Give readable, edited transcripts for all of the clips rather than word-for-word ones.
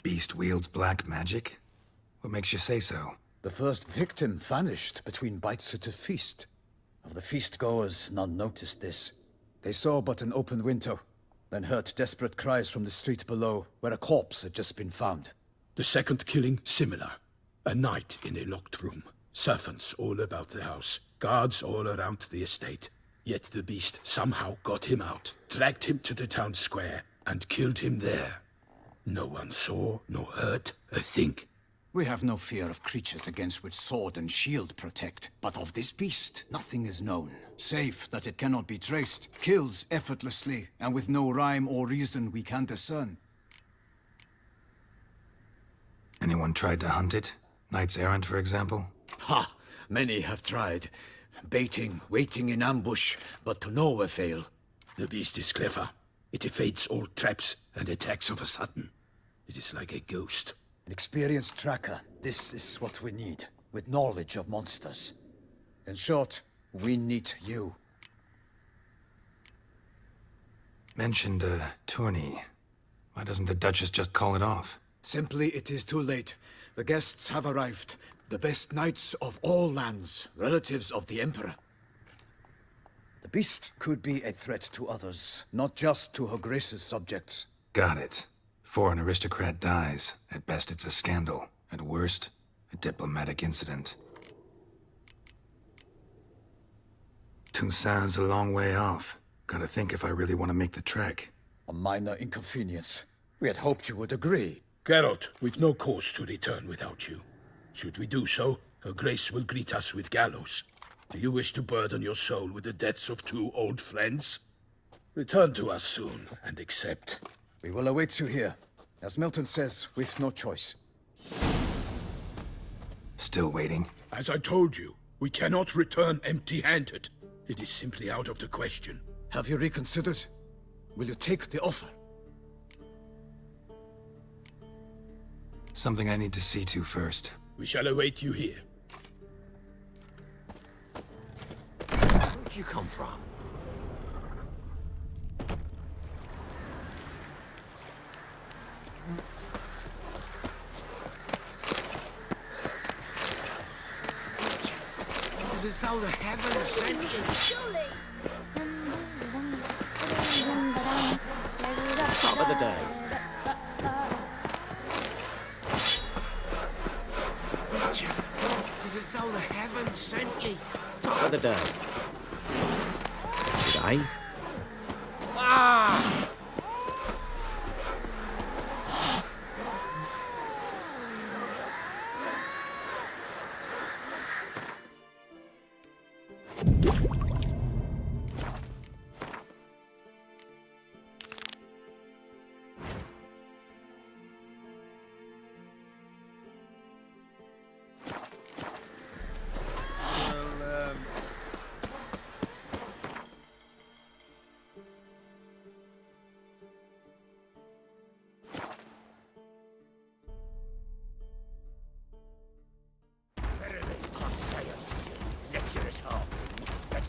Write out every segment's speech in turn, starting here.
beast wields black magic? What makes you say so? The first victim vanished between bites at a feast. Of the feast-goers, none noticed this. They saw but an open window, then heard desperate cries from the street below, where a corpse had just been found. The second killing, similar. A night in a locked room. Servants all about the house. Guards all around the estate. Yet the beast somehow got him out, dragged him to the town square, and killed him there. No one saw, nor heard a thing. We have no fear of creatures against which sword and shield protect, but of this beast, nothing is known, save that it cannot be traced, kills effortlessly, and with no rhyme or reason we can discern. Anyone tried to hunt it? Knights errant, for example? Ha! Many have tried. Baiting, waiting in ambush, but to no avail. The beast is clever. It evades all traps and attacks of a sudden. It is like a ghost. An experienced tracker, this is what we need, with knowledge of monsters. In short, we need you. Mentioned a tourney. Why doesn't the Duchess just call it off? Simply, it is too late. The guests have arrived. The best knights of all lands, relatives of the Emperor. The beast could be a threat to others, not just to Her Grace's subjects. Got it. Before an aristocrat dies, at best it's a scandal. At worst, a diplomatic incident. Toussaint's a long way off. Gotta think if I really want to make the trek. A minor inconvenience. We had hoped you would agree. Geralt, we've no cause to return without you. Should we do so, Her Grace will greet us with gallows. Do you wish to burden your soul with the deaths of two old friends? Return to us soon, and accept. We will await you here. As Milton says, we've no choice. Still waiting? As I told you, we cannot return empty-handed. It is simply out of the question. Have you reconsidered? Will you take the offer? Something I need to see to first. We shall await you here. Where'd you come from? It's as though the heavens sent you. Top of the day. It's as though the heavens sent you. Top of the day. Today? Ah!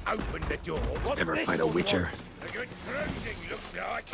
Open the door. What's Never this fight a witcher. A good bruising, looks like.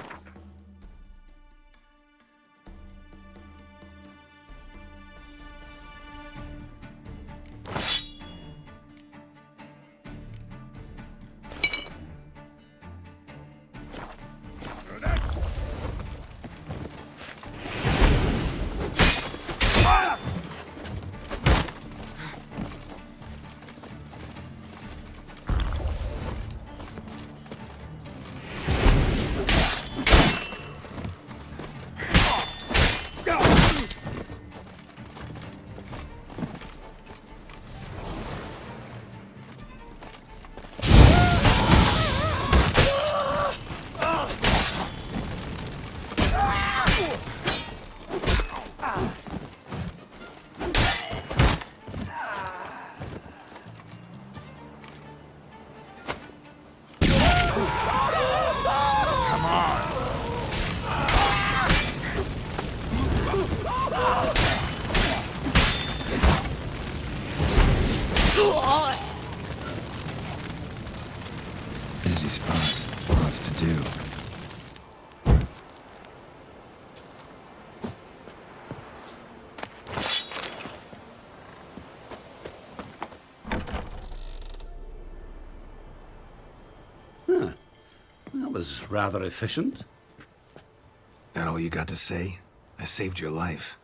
was rather efficient. That all you got to say? I saved your life.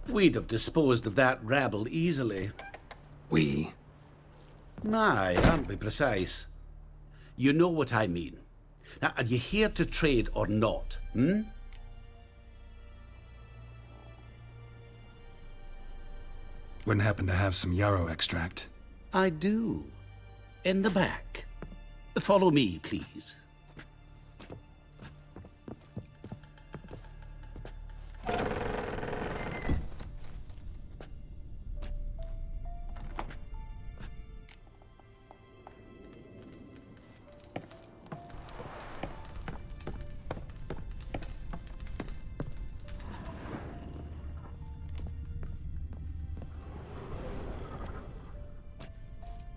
We'd have disposed of that rabble easily. We? Aye, aren't we precise? You know what I mean. Now, are you here to trade or not, hmm? Wouldn't happen to have some yarrow extract. I do. In the back. Follow me, please.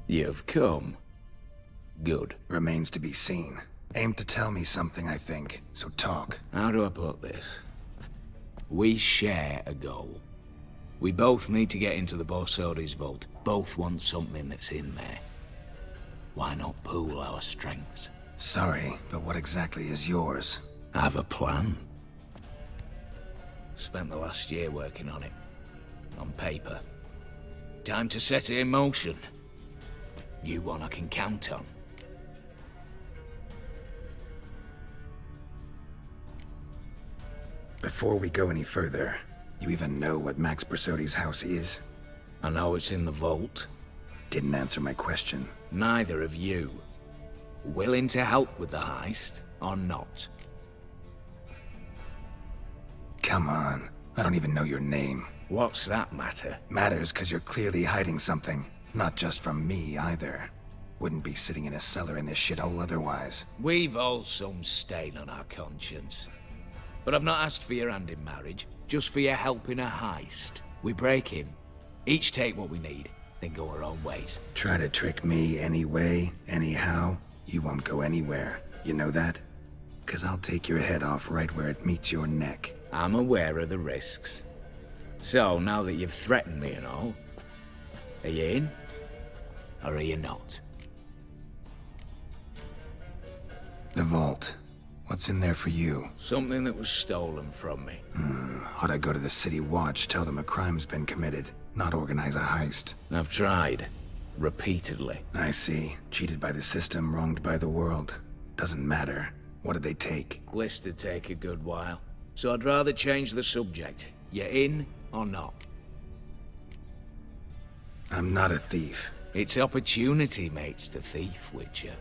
You've come. Good. Remains to be seen. Aim to tell me something, I think. So talk. How do I put this? We share a goal. We both need to get into the Borsodi's vault. Both want something that's in there. Why not pool our strengths? Sorry, but what exactly is yours? I have a plan. Spent the last year working on it. On paper. Time to set it in motion. You one I can count on. Before we go any further, you even know what Max Borsodi's house is? I know it's in the vault. Didn't answer my question. Neither of you. Willing to help with the heist, or not? Come on. I don't even know your name. What's that matter? Matters because you're clearly hiding something. Not just from me, either. Wouldn't be sitting in a cellar in this shithole otherwise. We've all some stain on our conscience. But I've not asked for your hand in marriage, just for your help in a heist. We break in, each take what we need, then go our own ways. Try to trick me anyway, anyhow, you won't go anywhere. You know that? 'Cause I'll take your head off right where it meets your neck. I'm aware of the risks. So, now that you've threatened me and all, are you in? Or are you not? The vault. What's in there for you? Something that was stolen from me. Ought I go to the city watch, tell them a crime's been committed, not organize a heist? I've tried. Repeatedly. I see. Cheated by the system, wronged by the world. Doesn't matter. What did they take? List'd take a good while. So I'd rather change the subject. You in or not? I'm not a thief. It's opportunity makes the thief, Witcher.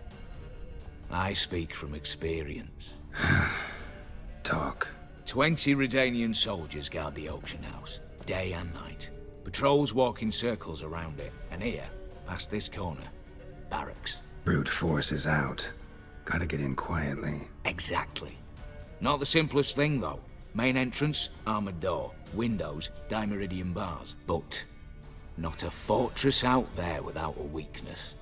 I speak from experience. Talk. 20 Redanian soldiers guard the auction house, day and night. Patrols walk in circles around it, and here, past this corner, barracks. Brute force is out. Gotta get in quietly. Exactly. Not the simplest thing, though. Main entrance, armored door. Windows, dimeridian bars. But not a fortress out there without a weakness.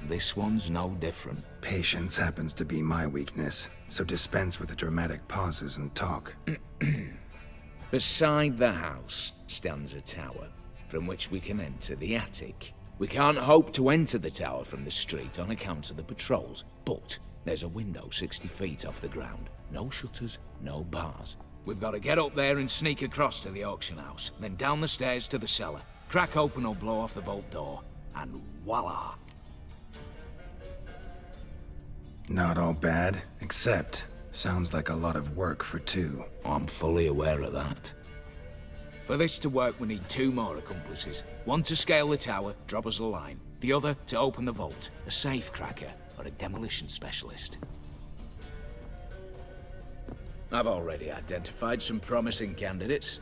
This one's no different. Patience happens to be my weakness, so dispense with the dramatic pauses and talk. Beside the house stands a tower, from which we can enter the attic. We can't hope to enter the tower from the street on account of the patrols, but there's a window 60 feet off the ground. No shutters, no bars. We've got to get up there and sneak across to the auction house, then down the stairs to the cellar, crack open or blow off the vault door, and voila! Not all bad, except sounds like a lot of work for two. I'm fully aware of that. For this to work, we need 2 more accomplices. One to scale the tower, drop us a line. The other to open the vault, a safe cracker or a demolition specialist. I've already identified some promising candidates.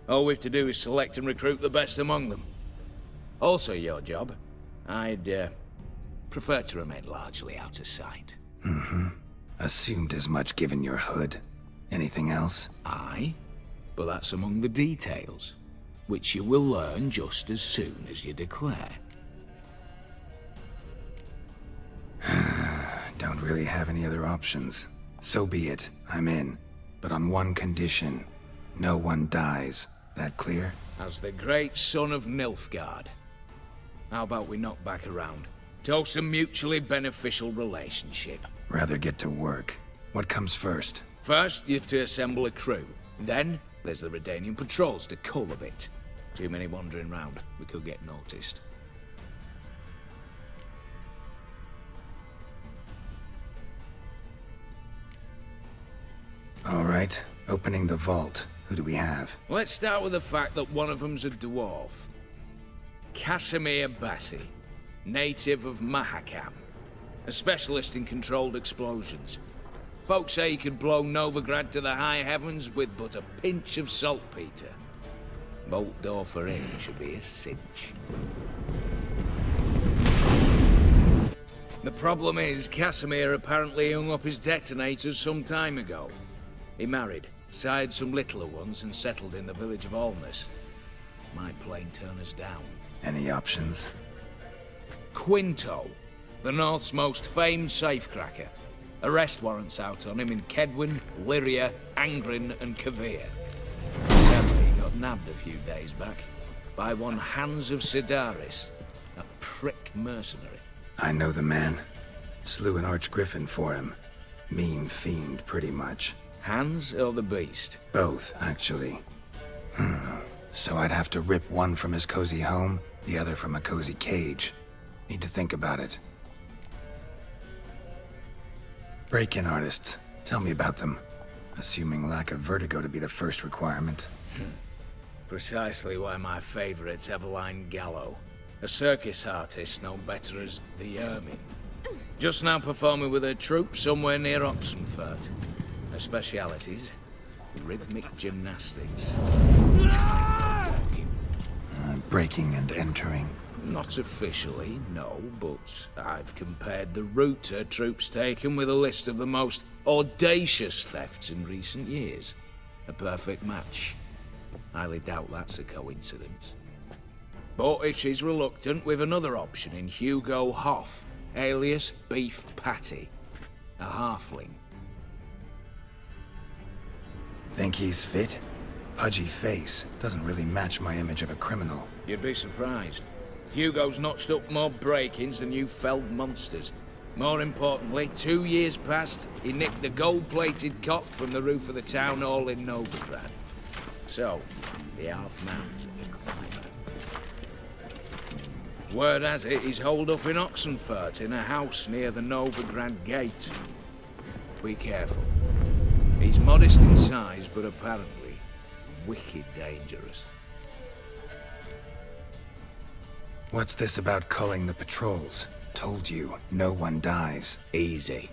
All we've to do is select and recruit the best among them. Also your job. I'd prefer to remain largely out of sight. Assumed as much given your hood. Anything else? Aye, but that's among the details, which you will learn just as soon as you declare. Don't really have any other options. So be it, I'm in. But on one condition. No one dies. That clear? As the great son of Nilfgaard. How about we knock back around? Toast a mutually beneficial relationship. Rather get to work. What comes first? First, you have to assemble a crew. Then, there's the Redanian patrols to cull a bit. Too many wandering round. We could get noticed. All right, opening the vault. Who do we have? Let's start with the fact that one of them's a dwarf. Casimir Bassi, native of Mahakam. A specialist in controlled explosions. Folks say he could blow Novigrad to the high heavens with but a pinch of saltpeter. Bolt door for him should be a cinch. The problem is, Casimir apparently hung up his detonators some time ago. He married, sired some littler ones, and settled in the village of Alness. Might plain turn us down. Any options? Quinto, the North's most famed safecracker. Arrest warrants out on him in Kedwin, Lyria, Angrin, and Kavir. Sadly, he got nabbed a few days back by one Hans of Sidaris, a prick mercenary. I know the man. Slew an archgriffin for him. Mean fiend, pretty much. Hans or the beast? Both, actually. So I'd have to rip one from his cozy home, the other from a cozy cage. Need to think about it. Break-in artists. Tell me about them. Assuming lack of vertigo to be the first requirement. Precisely why my favorite's Eveline Gallo. A circus artist known better as the Ermine. Just now performing with her troupe somewhere near Oxenfurt. Her specialities? Rhythmic gymnastics. Time walking. Breaking and entering. Not officially, no, but I've compared the route her troops taken with a list of the most audacious thefts in recent years. A perfect match. Highly doubt that's a coincidence. But if she's reluctant, we've another option in Hugo Hoff, alias Beef Patty. A halfling. Think he's fit? Pudgy face. Doesn't really match my image of a criminal. You'd be surprised. Hugo's notched up more break-ins than you felled monsters. More importantly, 2 years past, he nicked a gold-plated cot from the roof of the town hall in Novigrad. So, the half-man's a climber. Word has it, he's holed up in Oxenfurt in a house near the Novigrad gate. Be careful. He's modest in size, but apparently wicked dangerous. What's this about culling the patrols? Told you, no one dies. Easy.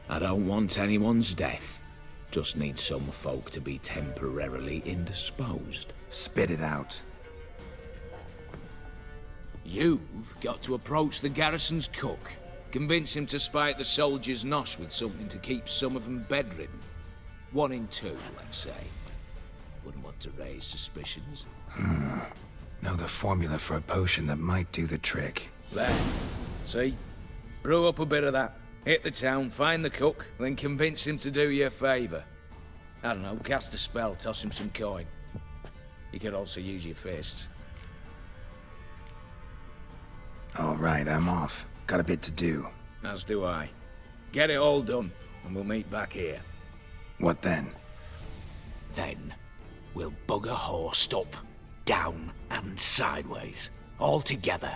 I don't want anyone's death. Just need some folk to be temporarily indisposed. Spit it out. You've got to approach the garrison's cook. Convince him to spike the soldiers' nosh with something to keep some of them bedridden. 1 in 2, let's say. Wouldn't want to raise suspicions. Know the formula for a potion that might do the trick. There. See? Brew up a bit of that. Hit the town, find the cook, then convince him to do you a favour. I don't know, cast a spell, toss him some coin. You could also use your fists. All right, I'm off. Got a bit to do. As do I. Get it all done, and we'll meet back here. What then? Then, we'll bugger horsed up, down and sideways, all together.